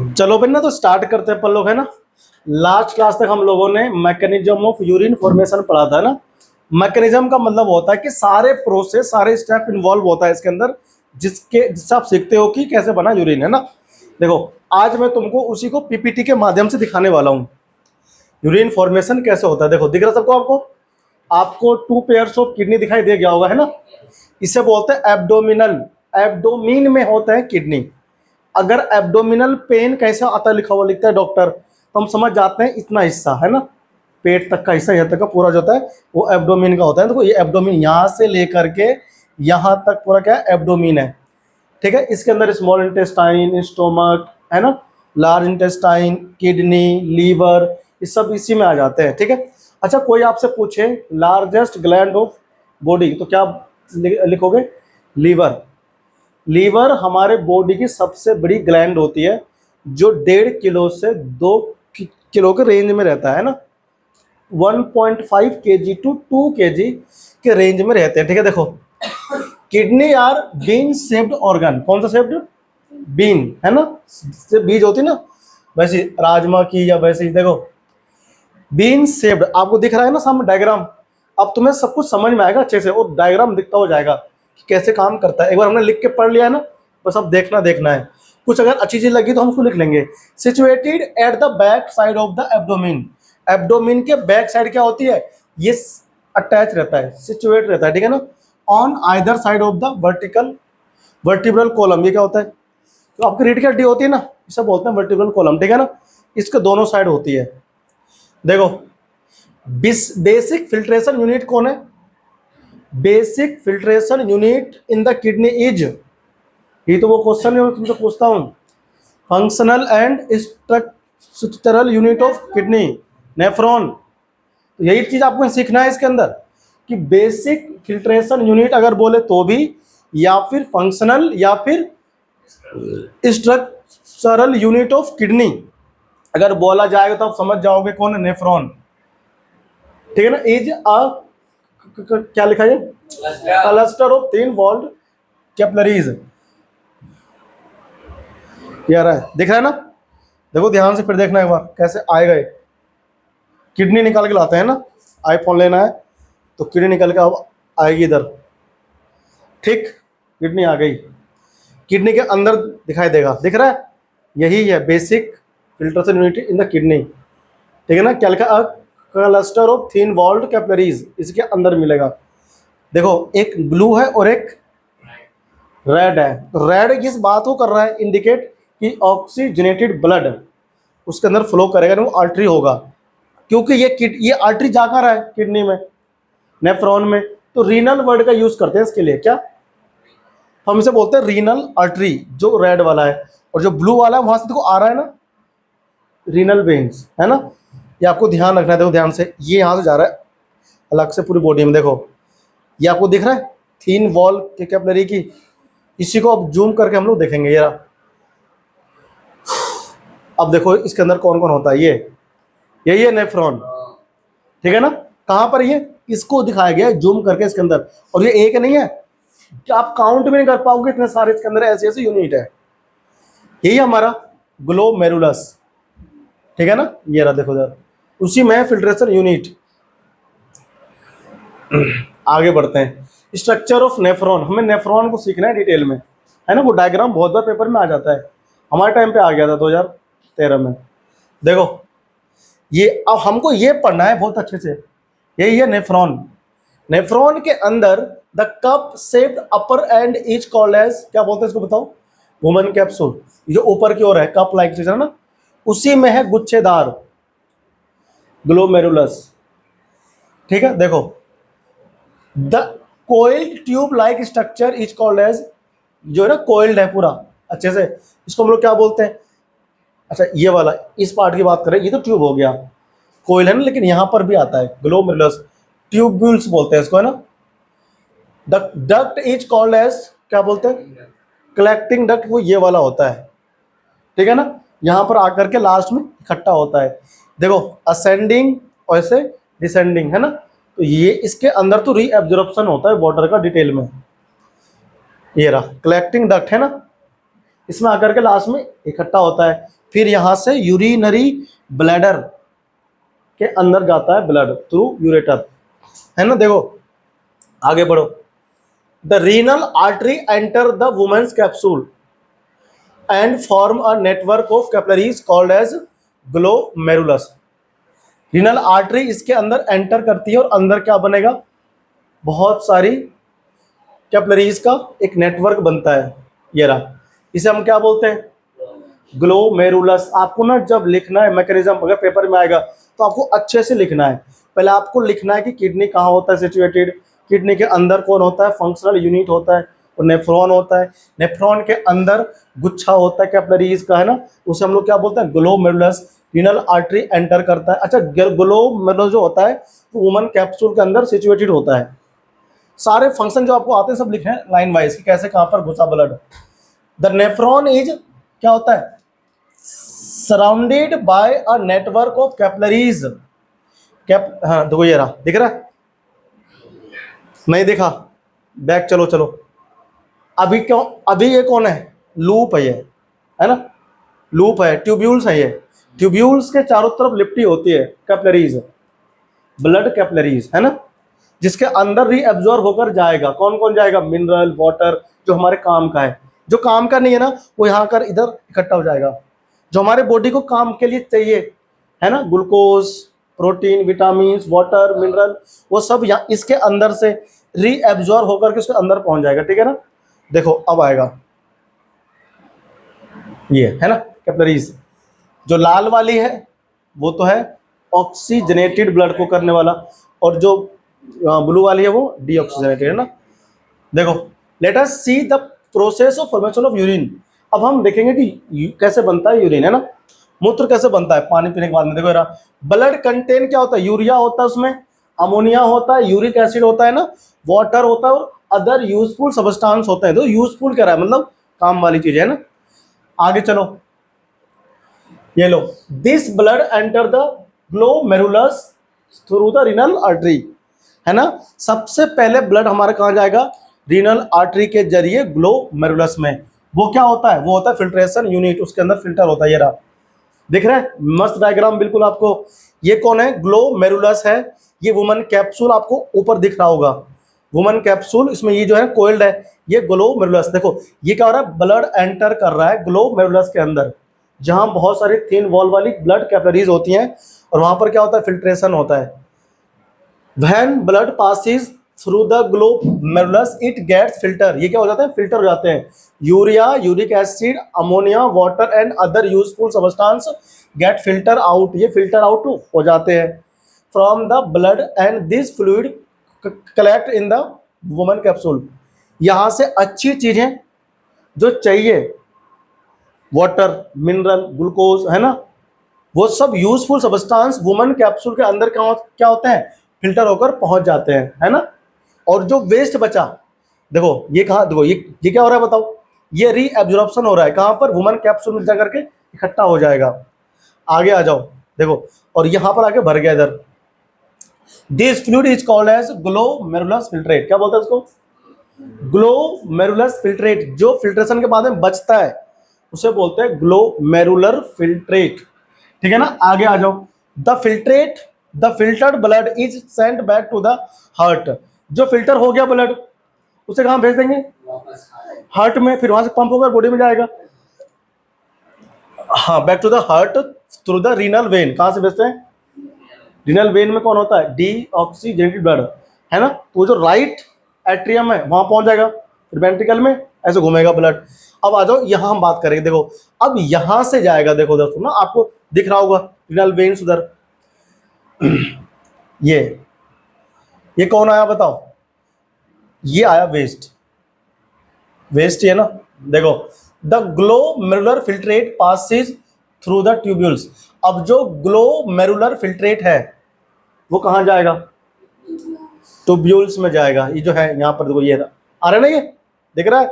चलो फिर ना, तो स्टार्ट करते हैं अपन लोग, है ना। लास्ट क्लास तक हम लोगों ने मैकेनिज्म ऑफ यूरिन फॉर्मेशन पढ़ा था ना। मैकेनिज्म का मतलब होता है कि सारे प्रोसेस, सारे स्टेप इन्वॉल्व होता है इसके अंदर, जिससे आप सीखते हो कि कैसे बना यूरिन, है ना। देखो, आज मैं तुमको उसी को पीपीटी के माध्यम से दिखाने वाला हूँ। यूरिन फॉर्मेशन कैसे होता है, देखो दिख रहा सबको, आपको आपको 2 पेयर्स ऑफ किडनी दिखाई दे गया होगा, है ना। इसे बोलते हैं एब्डोमिनल, एब्डोमीन में होता है किडनी। अगर एब्डोमिनल पेन कैसे आता है, लिखा हुआ लिखता है डॉक्टर, तो हम समझ जाते हैं इतना हिस्सा, है ना, पेट तक का हिस्सा, यहाँ तक का पूरा जो होता है वो एब्डोमिन का होता है। देखो ये एब्डोमिन यहाँ से लेकर के यहाँ तक पूरा क्या है, एब्डोमिन है। ठीक है, इसके अंदर स्मॉल इंटेस्टाइन, स्टोमक, है ना, लार्ज इंटेस्टाइन, किडनी, लीवर, ये सब इसी में आ जाते हैं। ठीक है। अच्छा, कोई आपसे पूछे लार्जेस्ट ग्लैंड ऑफ बॉडी, तो क्या लिखोगे? लीवर। लीवर हमारे बॉडी की सबसे बड़ी ग्लैंड होती है, जो 1.5 किलो से 2 किलो के रेंज में रहता है ना। 1.5 kg टू 2 kg के रेंज में रहते हैं। ठीक है, देखो kidney are bean shaped organ. कौन सा शेप्ड? बीन, है ना, से बीज होती ना, वैसी राजमा की या वैसे ही। देखो बीन शेप्ड, आपको दिख रहा है ना सामने डायग्राम। अब तुम्हें सब कुछ समझ में आएगा अच्छे से, और डायग्राम दिखता हो जाएगा कि कैसे काम करता है। एक बार हमने लिख के पढ़ लिया है ना, बस अब देखना है। कुछ अगर अच्छी चीज लगी तो हम उसको लिख लेंगे। Situated at the back side of the abdomen. Abdomen के बैक साइड क्या होती है, ये अटैच रहता है, सिचुएट रहता है। ठीक है ना। On either side of the vertebral column, ये क्या होता है, तो आपकी रीढ़ की हड्डी होती है ना, इसे बोलते हैं वर्टिब्रल कॉलम। ठीक है ना, इसके दोनों साइड होती है। देखो बेसिक फिल्ट्रेशन यूनिट कौन है? Basic filtration unit in the kidney is, ये तो वो क्वेश्चन है तुमसे पूछता हूं, functional and structural unit of kidney, nephron. यही चीज आपको सीखना है इसके अंदर, कि बेसिक फिल्ट्रेशन यूनिट अगर बोले तो भी, या फिर फंक्शनल, या फिर स्ट्रक्चरल यूनिट ऑफ किडनी अगर बोला जाएगा तो आप समझ जाओगे कौन है, नेफ्रॉन। ठीक है ना। इज अ, क्या लिखा है, cluster of thin walled capillaries. यार है, दिख रहा है ना। देखो ध्यान से फिर देखना एक बार कैसे आएगा ये। किडनी निकाल के लाते हैं ना, आईफोन लेना है तो किडनी निकल के अब आएगी इधर। ठीक, किडनी आ गई, किडनी के अंदर दिखाई देगा, दिख रहा है, यही है basic filtration unit in the kidney. ठीक है ना। क्या लिखा, a cluster of thin walled capillaries, इसके अंदर मिलेगा। देखो एक ब्लू है और एक रेड है। तो रेड किस बात को कर रहा है, इंडिकेट कि ऑक्सीजनेटेड ब्लड उसके अंदर फ्लो करेगा, वो आर्टरी होगा, क्योंकि ये आर्टरी जा कर रहा है किडनी में, नेफ्रॉन में। तो रीनल वर्ड का यूज करते हैं इसके लिए, क्या हम इसे बोलते हैं रीनल आर्टरी, जो रेड वाला है, और जो ब्लू वाला है वहां से देखो आ रहा है ना, रीनल वेन्स, है ना। ये आपको ध्यान रखना है। देखो ध्यान से, ये यहाँ से जा रहा है अलग से पूरी बॉडी में। देखो ये आपको दिख रहा है थीन वॉल के कैपिलरी की, इसी को अब जूम करके हम लोग देखेंगे यार। अब देखो इसके अंदर कौन कौन होता है, यही है नेफ्रॉन। ठीक है ना। कहाँ पर ये, इसको दिखाया गया है जूम करके इसके अंदर, और ये एक नहीं है कि आप काउंट भी नहीं कर पाओगे, इतने सारे इसके अंदर ऐसे ऐसे यूनिट है। यही हमारा ग्लोमेरुलस। ठीक है ना, ये रहा देखो इधर, उसी में फिल्ट्रेशन यूनिट। आगे बढ़ते हैं। स्ट्रक्चर ऑफ नेफ्रॉन, हमें नेफ्रॉन को सीखना है डिटेल में, है ना। वो डायग्राम बहुत बार पेपर में आ जाता है, हमारे टाइम पे आ गया था 2013 में। देखो ये अब हमको ये पढ़ना है बहुत अच्छे से। यही है नेफ्रॉन। नेफ्रॉन के अंदर the cup shaped upper end is called as, क्या बोलते हैं इसको बताओ, वुमन कैप्सूल। जो ऊपर की ओर है कप लाइक चीज है ना, उसी में है गुच्छेदार, ग्लोमेरुलस। ठीक है। देखो the coiled tube like structure is called as, जो है ना कोइल्ड है पूरा अच्छे से, इसको हम लोग क्या बोलते हैं? अच्छा ये वाला, इस पार्ट की बात करें, ये तो ट्यूब हो गया, कोइल है ना, लेकिन यहां पर भी आता है ग्लोमेरुलस, ट्यूब्यूल्स बोलते हैं इसको, है ना। The duct is called as, क्या बोलते हैं? कलेक्टिंग डक्ट, वो ये वाला होता है। ठीक है ना, यहां पर आकर के लास्ट में इकट्ठा होता है। देखो असेंडिंग और ऐसे डिसेंडिंग, है ना। तो ये इसके अंदर तो रीएब्जॉर्प्शन होता है वाटर का डिटेल में। ये रहा कलेक्टिंग डक्ट, है ना, इसमें आकर के लास्ट में इकट्ठा होता है, फिर यहाँ से यूरिनरी ब्लैडर के अंदर जाता है ब्लड थ्रू यूरेटर, है ना। देखो आगे बढ़ो। The renal artery enter the women's capsule and form a network of capillaries called as glomerulus. Renal artery इसके अंदर एंटर करती है और अंदर क्या बनेगा, बहुत सारी कैपिलरीज का एक नेटवर्क बनता है, ये रहा। इसे हम क्या बोलते हैं, ग्लोमेरुलस। आपको ना जब लिखना है मैकेनिज्म, अगर पेपर में आएगा तो आपको अच्छे से लिखना है। पहले आपको लिखना है कि किडनी कहाँ होता है सिचुएटेड, किडनी के अंदर कौन होता है, फंक्शनल यूनिट होता है और नेफ्रॉन होता है। नेफ्रॉन के अंदर गुच्छा होता है कैपिलरीज का, है ना, उसे हम लोग क्या बोलते हैं, ग्लोमेरुलस। रीनल आर्टरी एंटर करता है। अच्छा, ग्लोमेरुलस जो होता है वो वुमन कैप्सूल के अंदर सिचुएटेड होता है। सारे फंक्शन जो आपको आते हैं सब लिखे हैं लाइन वाइज कि कैसे कहाँ पर घुसा ब्लड। द नेफ्रॉन इज क्या होता है, surrounded by a network of capillaries. हाँ देखो ये रहा, दिख रहा है, नहीं दिखा, बैक चलो चलो। अभी क्यों, अभी ये कौन है, लूप है ये, है ना, लूप है, ट्यूब्यूल्स है ये। ट्यूब्यूल्स के चारों तरफ लिपटी होती है कैपिलरीज, ब्लड कैपिलरीज, है ना, जिसके अंदर रीअब्जॉर्ब होकर जाएगा। कौन कौन जाएगा, मिनरल, वाटर, जो हमारे काम का है। जो काम का नहीं है ना वो यहाँ कर इधर इकट्ठा हो जाएगा। जो हमारे बॉडी को काम के लिए चाहिए, है ना, glucose, protein, vitamin, water, mineral, वो सब यहाँ इसके अंदर से रीअब्जॉर्ब होकर के उसके अंदर पहुंच जाएगा, ठीक है ना। देखो अब आएगा ये, है ना, कैपिलरीज। जो लाल वाली है वो तो है ऑक्सीजनेटेड ब्लड को करने वाला, और जो ब्लू वाली है वो डीऑक्सीजनेटेड, है ना। देखो let us see the process of formation of urine. अब हम देखेंगे कि कैसे बनता है यूरिन, है ना, मूत्र कैसे बनता है पानी पीने के बाद में। देखो यार, ब्लड कंटेन क्या होता है, यूरिया होता है, उसमें अमोनिया होता है, यूरिक एसिड होता है ना, वाटर होता है और अदर यूजफुल सब्सटेंस होते हैं। तो यूजफुल कह रहा है मतलब काम वाली चीज है ना। आगे चलो, ये लो, this blood enter the glomerulus through the renal artery, है ना। सबसे पहले ब्लड हमारा कहाँ जाएगा, रीनल आर्टरी के जरिए ग्लोमेरुलस में। वो क्या होता है, वो होता है फिल्ट्रेशन यूनिट, उसके अंदर फिल्टर होता है। ये रहा, दिख रहा है, मस्त डायग्राम बिल्कुल आपको। ये कौन है, ग्लोमेरुलस है। ये वुमन कैप्सूल आपको ऊपर दिख रहा होगा, वुमन कैप्सूल, इसमें ये जो है कोइल्ड है, ये ग्लोमेरुलस। देखो ये क्या हो रहा है, ब्लड एंटर कर रहा है ग्लोमेरुलस के अंदर, जहां बहुत सारी थिन वॉल वाली ब्लड कैपिलरीज होती हैं, और वहां पर क्या होता है, फिल्ट्रेशन होता है। When blood passes through the glomerulus, it gets filter। ये क्या हो जाता है, फिल्टर हो जाते हैं। Urea, uric acid, ammonia, water and other useful substance get filter out. ये फिल्टर आउट हो जाते हैं from the blood and this fluid collect in the woman capsule. यहाँ से अच्छी चीजें जो चाहिए, वाटर, मिनरल, ग्लूकोज, है ना, वो सब यूजफुल सब्सटेंस वुमन कैप्सूल के अंदर क्या होते हैं, फिल्टर होकर पहुंच जाते हैं, है ना। और जो वेस्ट बचा, देखो ये कहाँ, देखो ये क्या हो रहा है बताओ, ये रीअब्जॉर्प्शन हो रहा है कहाँ पर, वुमन कैप्सूल में जाकर के इकट्ठा हो जाएगा। आगे आ जाओ, देखो, और यहाँ पर आके भर गया इधर। This fluid is called as glomerulus filtrate. क्या बोलते हैं उसको, ग्लोमेरुलस फिल्ट्रेट। जो फिल्ट्रेशन के बाद में बचता है उसे बोलते हैं ग्लोमेरुलर फिल्ट्रेट, ठीक है ना। आगे आ जाओ, the filtered blood is sent back to the heart. जो फिल्टर हो गया ब्लड उसे कहाँ भेज देंगे, हार्ट में, फिर वहां से पंप होकर बॉडी में जाएगा। हाँ, back to the heart through the renal vein. कहाँ से भेजते हैं, रीनल वेन में कौन होता है, डीऑक्सीजनेटेड ब्लड, है ना। तो जो राइट एट्रियम है वहां पहुंच जाएगा, फिर वेंट्रिकल में ऐसे घूमेगा ब्लड। अब आ जाओ, यहां हम बात करेंगे। देखो अब यहां से जाएगा, देखो दोस्तों ना, आपको दिख रहा होगा रीनल वेन्स उधर। ये कौन आया बताओ, ये आया वेस्ट, वेस्ट है ना। देखो, the glomerular filtrate passes through the tubules. अब जो ग्लोमेरुलर फिल्ट्रेट है वो कहाँ जाएगा, ट्यूब्यूल्स में जाएगा। ये जो है यहाँ पर देखो, ये आ रहा है ना, ये दिख रहा है,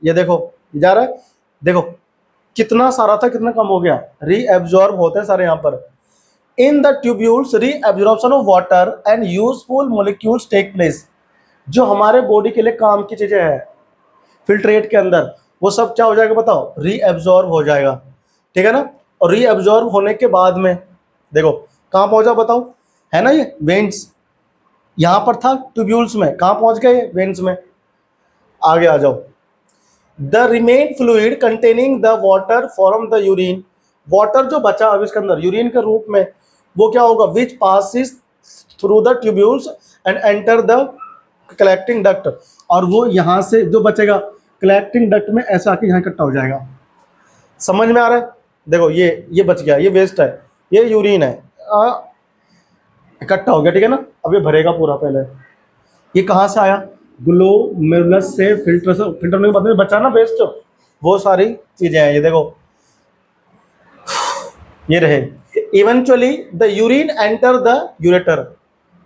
ये देखो ये जा रहा है। देखो कितना सारा था, कितना कम हो गया, रीअब्जॉर्ब होते हैं सारे यहाँ पर। In the tubules reabsorption of water and useful molecules take place. जो हमारे बॉडी के लिए काम की चीजें हैं फिल्ट्रेट के अंदर, वो सब क्या हो जाएगा बताओ, रीएब्जॉर्ब हो जाएगा, ठीक है ना। और रीएब्जॉर्ब होने के बाद में देखो कहाँ पहुंचा बताओ, है ना ये वेन्स, यहां पर था ट्यूब्यूल्स में, कहाँ पहुंच गए वेन्स में। आगे आ जाओ, the remain fluid containing the water from the urine, water जो बचा अब इसके अंदर यूरिन के रूप में, वो क्या होगा, which passes through the tubules and enter the collecting duct, और वो यहाँ से जो बचेगा कलेक्टिंग डक्ट में ऐसा आके यहाँ इकट्ठा हो जाएगा। समझ में आ रहा है, देखो ये बच गया, ये वेस्ट है, ये यूरिन है, इकट्ठा हो गया, ठीक है ना। अब ये भरेगा पूरा, पहले ये कहाँ से आया, ग्लोमेरुलस से, फिल्टर से, फिल्टर होने के बाद में बचा ना वेस्ट, वो सारी चीजें हैं, ये देखो ये रहे। Eventually the urine enter the ureter,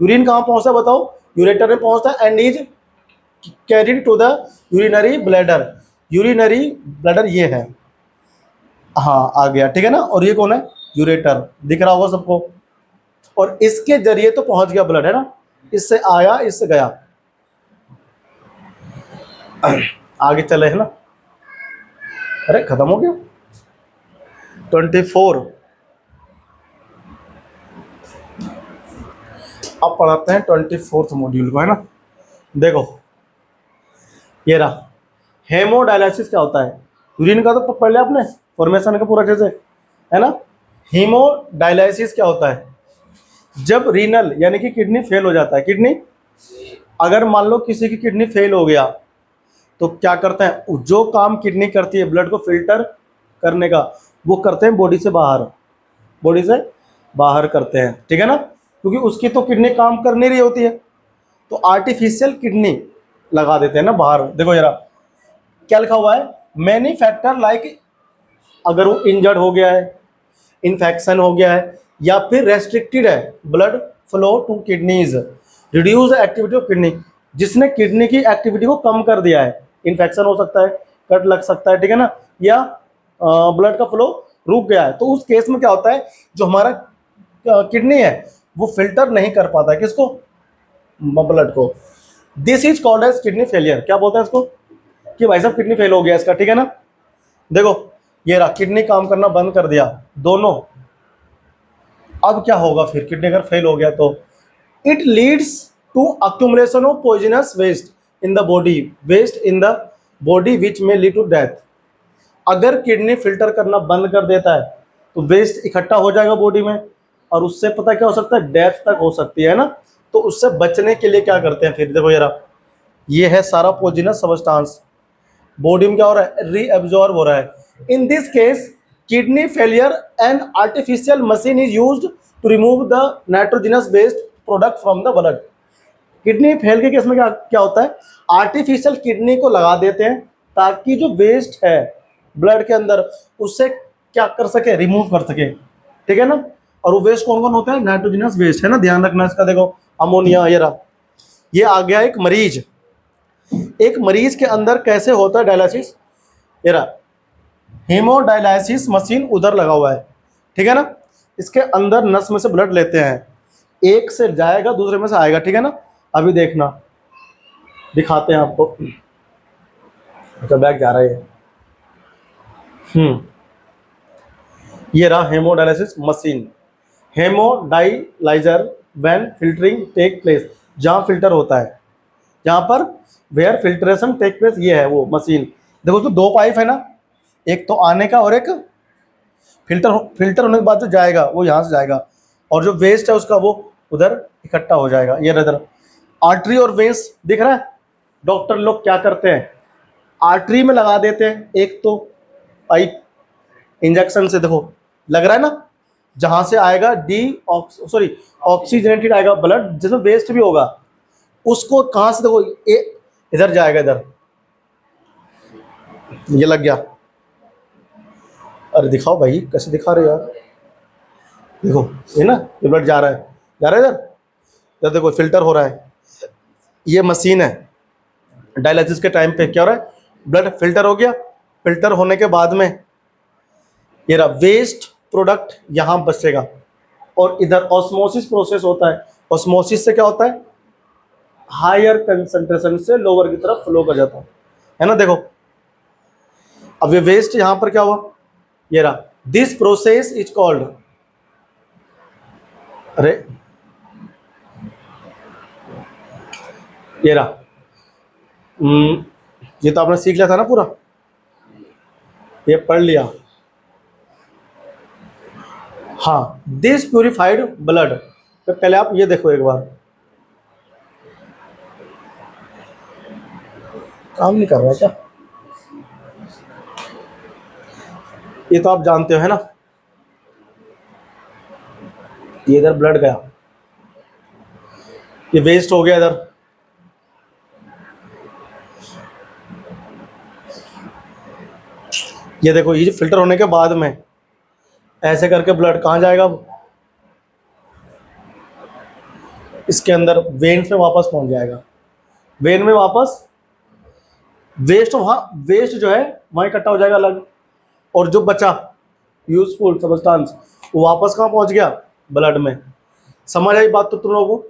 urine कहाँ पहुंचता है बताओ, यूरेटर में पहुंचता है, and is carried to the urinary bladder, urinary bladder ये है, हाँ आ गया, ठीक है ना। और ये कौन है, यूरेटर, दिख रहा होगा सबको, और इसके जरिए तो पहुंच गया ब्लड, है ना, इससे आया इससे गया, आगे चले, है ना। अरे खत्म हो गया 24। अब पढ़ाते हैं 24th मॉड्यूल को, है ना। देखो ये रहा, हेमोडायलिसिस क्या होता है, यूरिन का तो पढ़ लिया आपने, फॉर्मेशन का पूरा अच्छे से, है ना। हीमोडायलिसिस क्या होता है, जब रीनल यानी कि किडनी फेल हो जाता है, किडनी अगर मान लो किसी की किडनी फेल हो गया तो क्या करते हैं, जो काम किडनी करती है ब्लड को फिल्टर करने का, वो करते हैं बॉडी से बाहर, बॉडी से बाहर करते हैं, ठीक है ना, क्योंकि उसकी तो किडनी काम कर नहीं रही होती है, तो आर्टिफिशियल किडनी लगा देते हैं ना बाहर। देखो जरा क्या लिखा हुआ है, मैनी फैक्टर लाइक, अगर वो इंजर्ड हो गया है, इन्फेक्शन हो गया है, या फिर रेस्ट्रिक्टेड है blood flow to kidneys, reduce activity of kidney, जिसने किडनी की एक्टिविटी को कम कर दिया है, इन्फेक्शन हो सकता है, कट लग सकता है, ठीक है ना, या ब्लड का फ्लो रुक गया है, तो उस केस में क्या होता है, जो हमारा किडनी है वो फिल्टर नहीं कर पाता है किसको, ब्लड को। This is called as kidney failure, क्या बोलते हैं इसको, कि भाई साहब किडनी फेल हो गया इसका, ठीक है ना। देखो ये रहा, किडनी काम करना बंद कर दिया दोनों, अब क्या होगा फिर, किडनी अगर फेल हो गया तो it leads to accumulation of poisonous waste in the body, waste in the body which may lead to death. अगर किडनी फिल्टर करना बंद कर देता है तो वेस्ट इकट्ठा हो जाएगा बॉडी में, और उससे पता क्या हो सकता है, डेथ तक हो सकती है ना। तो उससे बचने के लिए क्या करते हैं फिर, देखो यार ये है सारा पॉइजनस सब्सटेंस बॉडी में क्या हो रहा है, रीअब्जॉर्ब हो रहा है। In this case kidney failure and artificial machine is used to remove the nitrogenous waste product from the blood. Kidney fail के केस में क्या क्या होता है, आर्टिफिशियल किडनी को लगा देते हैं ताकि जो वेस्ट है ब्लड के अंदर उससे क्या कर सके, रिमूव कर सके, ठीक है ना। और वो वेस्ट कौन कौन होता है, नाइट्रोजनस वेस्ट, है ना, ध्यान रखना इसका। देखो अमोनिया, ये रहा, ये आ गया एक मरीज, एक मरीज के अंदर कैसे होता है डायलिसिस, ये रहा हीमोडायलिसिस मशीन उधर लगा हुआ है, ठीक है ना। इसके अंदर नस में से ब्लड लेते हैं, एक से जाएगा दूसरे में से आएगा, ठीक है ना। अभी देखना, दिखाते हैं आपको, अच्छा बैग जा रहा है ये रहा hemodialysis machine, hemodialyzer when filtering take place, जहाँ फिल्टर होता है, जहाँ पर वेयर फिल्ट्रेशन टेक प्लेस, ये है वो मशीन। देखो तो दो पाइप है ना, एक तो आने का और एक फिल्टर, फिल्टर होने के बाद जो जाएगा वो यहाँ से जाएगा, और जो वेस्ट है उसका वो उधर इकट्ठा हो जाएगा। ये इधर आर्टरी और वेंस दिख रहा है, डॉक्टर लोग क्या करते हैं, आर्टरी में लगा देते हैं एक तो पाइप, इंजेक्शन से देखो लग रहा है ना, जहाँ से आएगा ऑक्सीजनेटेड आएगा ब्लड, जिसमें वेस्ट भी होगा, उसको कहाँ से देखो इधर जाएगा, इधर ये लग गया। अरे दिखाओ भाई, कैसे दिखा रहे हो यार, देखो ये ना, ये ब्लड जा रहा है, जा रहा है इधर, इधर देखो फिल्टर हो रहा है, ये मशीन है। डायलिसिस के टाइम पे क्या हो रहा है, ब्लड फिल्टर हो गया, फिल्टर होने के बाद में ये रहा वेस्ट प्रोडक्ट यहाँ बचेगा, और इधर ऑस्मोसिस प्रोसेस होता है, ऑस्मोसिस से क्या होता है, हायर कंसंट्रेशन से लोअर की तरफ फ्लो कर जाता है ना। देखो अब ये वेस्ट यहां पर क्या हुआ, ये रहा, दिस प्रोसेस इज कॉल्ड, अरे ये रहा, ये तो आपने सीख लिया था ना पूरा, ये पढ़ लिया। हाँ, दिस प्यूरिफाइड ब्लड, तो पहले आप ये देखो एक बार, काम नहीं कर रहा है क्या, ये तो आप जानते हो है ना, ये इधर ब्लड गया, ये वेस्ट हो गया इधर, ये देखो ये फिल्टर होने के बाद में ऐसे करके ब्लड कहाँ जाएगा, अब इसके अंदर वेन्स में वापस पहुंच जाएगा, वेन में वापस वेस्ट, वहाँ वेस्ट जो है वहाँ इकट्ठा हो जाएगा अलग, और जो बचा यूजफुल सब्सटेंस वो वापस कहाँ पहुंच गया, ब्लड में। समझ आई बात तो तुम लोगों को?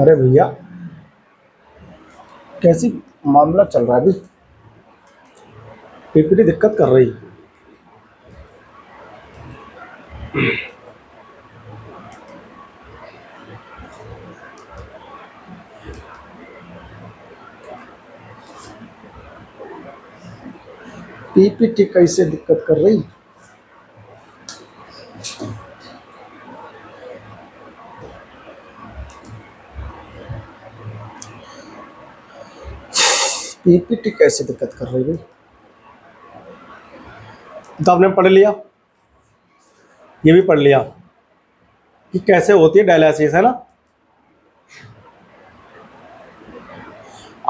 अरे भैया कैसी मामला चल रहा है अभी, पीपीटी दिक्कत कर रही। पीपीटी कैसे दिक्कत कर रही, पीपीटी कैसे दिक्कत कर रही भाई। तो आपने पढ़ लिया, ये भी पढ़ लिया कि कैसे होती है डायलिसिस, है ना,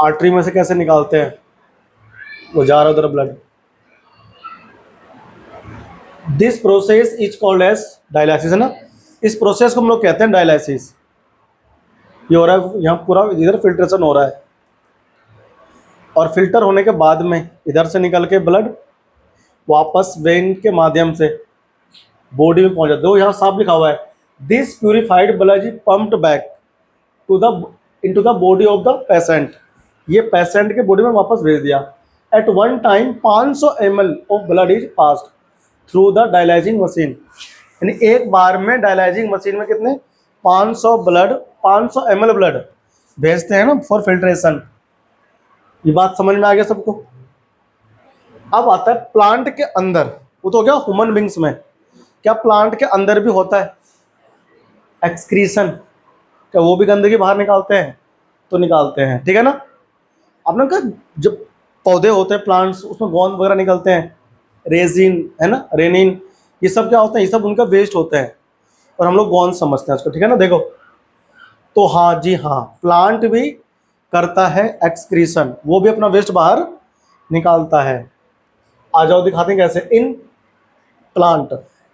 आर्टरी में से कैसे निकालते हैं, वो जा रहा उधर blood, this process is called as dialysis, है ना, इस प्रोसेस को हम लोग कहते हैं डायलिसिस। ये हो रहा है यहाँ पूरा, इधर फिल्ट्रेशन हो रहा है, और फिल्टर होने के बाद में इधर से निकल के ब्लड वापस वेन के माध्यम से बॉडी में पहुंच जाता है। यहाँ साफ लिखा हुआ है, this purified blood is pumped back to the into the body of the patient, ये पेशेंट के बॉडी में वापस भेज दिया। At one time 500 ml of blood is passed through the dialysing machine, यानी एक बार में डायलाइजिंग मशीन में कितने 500 ml ब्लड भेजते हैं ना फॉर फिल्ट्रेशन। ये बात समझ में आ गया सबको? अब आता है प्लांट के अंदर, वो तो हो गया ह्यूमन बींग्स में, क्या प्लांट के अंदर भी होता है एक्सक्रीशन, क्या वो भी गंदगी बाहर निकालते हैं? तो निकालते हैं, ठीक है ना। आपने कहा जब पौधे होते हैं प्लांट्स, उसमें गोंद वगैरह निकलते हैं, रेजिन है ना, रेनिन, ये सब क्या होता है, ये सब उनका वेस्ट होता है, और हम लोग गोंद समझते हैं उसको, ठीक है ना। देखो तो हाँ जी हाँ, प्लांट भी करता है एक्सक्रीशन, वो भी अपना वेस्ट बाहर निकालता है। आ जाओ दिखाते हैं कैसे। In plant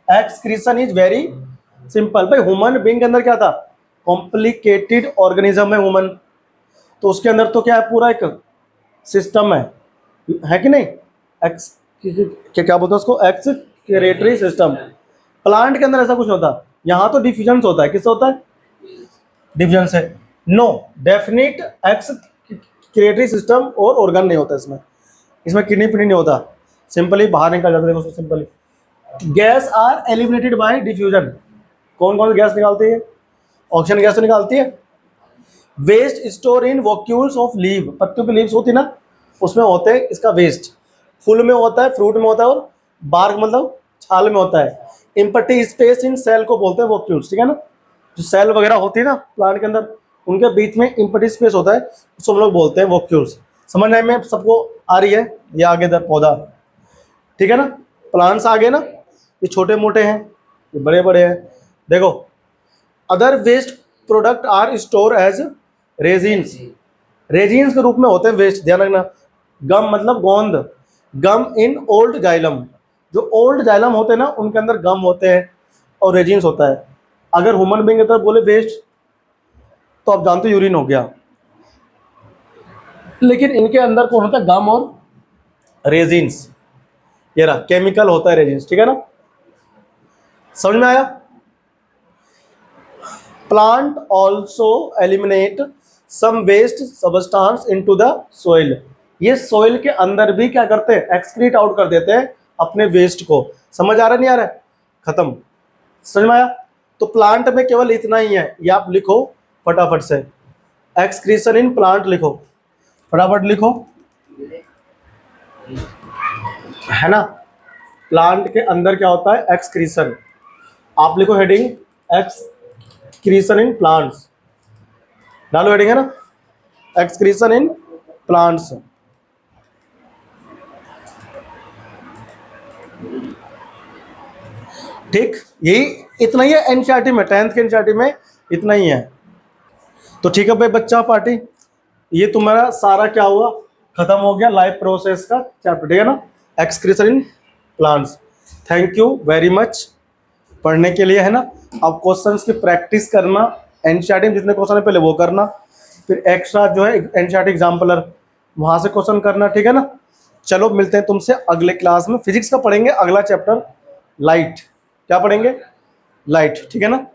excretion is very simple. भाई ह्यूमन बीइंग के अंदर क्या था, कॉम्प्लिकेटेड ऑर्गेनिज्म है ह्यूमन, तो उसके अंदर तो क्या है, पूरा एक सिस्टम है कि नहीं, एक्स क्या बोलते हैं उसको, एक्सक्रीटरी सिस्टम। प्लांट के अंदर ऐसा कुछ नहीं होता, यहाँ तो डिफ्यूजन होता है, किससे होता है, डिवीजन से। नो डेफिनिट एक्सक्रीटरी सिस्टम और ऑर्गन नहीं होता इसमें, इसमें किडनी पिडनी नहीं होता, सिंपली बाहर निकल जाता है। देखो simply gas are eliminated by diffusion, कौन कौन गैस निकालती है, ऑक्सीजन गैस तो निकालती है। Waste store in vacuoles of leave, पत्तों की लीव्स होती है ना, उसमें होते हैं इसका वेस्ट, फूल में होता है, फ्रूट में होता है, और बार्क मतलब छाल में होता है। इम्पटी स्पेस इन सेल को बोलते हैं वॉक्यूल्स, ठीक है ना, जो सेल वगैरह होती है ना प्लांट के अंदर, उनके बीच में इम्पटी स्पेस होता है, उसको हम लोग बोलते हैं वॉक्यूल्स। समझने में सबको आ रही है? ये आगे इधर पौधा, ठीक है ना, प्लांट्स आगे ना, ये छोटे मोटे हैं, ये बड़े बड़े हैं। देखो other waste product are store as resins, resins के रूप में होते हैं वेस्ट, ध्यान रखना। गम मतलब गोंद, गम इन ओल्ड जाइलम, जो ओल्ड जाइलम होते हैं ना उनके अंदर गम होते हैं और रेजिन्स होता है। अगर ह्यूमन बीइंग की तरफ बोले वेस्ट, तो आप जानते हो यूरिन हो गया, लेकिन इनके अंदर कौन होता है, गम और रेजिन्स, ये रहा केमिकल होता है रेजिन्स, ठीक है ना, समझ में आया। Plant also eliminate some waste substance into the soil, ये सोइल के अंदर भी क्या करते हैं, एक्सक्रीट आउट कर देते हैं अपने वेस्ट को। समझ आ रहा नहीं आ रहा है? खत्म, समझ में आया? तो प्लांट में केवल इतना ही है, ये आप लिखो फटाफट से, एक्सक्रीशन इन प्लांट लिखो, फटाफट लिखो, है ना। प्लांट के अंदर क्या होता है, एक्सक्रीशन। आप लिखो हेडिंग एक्सक्रीशन इन प्लांट्स, डालो हेडिंग, है ना, एक्सक्रीशन इन प्लांट्स। ठीक, यही इतना ही है एनसीईआरटी में, 10th के एनसीईआरटी में इतना ही है। तो ठीक है भाई बच्चा पार्टी, ये तुम्हारा सारा क्या हुआ, खत्म हो गया लाइफ प्रोसेस का चैप्टर, ठीक है ना, excretion in plants. Thank you very much पढ़ने के लिए, है ना। अब क्वेश्चंस की प्रैक्टिस करना, एनसीईआरटी में जितने क्वेश्चन है पहले वो करना, फिर एक्स्ट्रा जो है एनसीईआरटी एग्जाम्पलर वहां से क्वेश्चन करना, ठीक है ना। चलो मिलते हैं तुमसे अगले क्लास में, फिजिक्स का पढ़ेंगे अगला चैप्टर लाइट, क्या पढ़ेंगे, लाइट, ठीक है ना।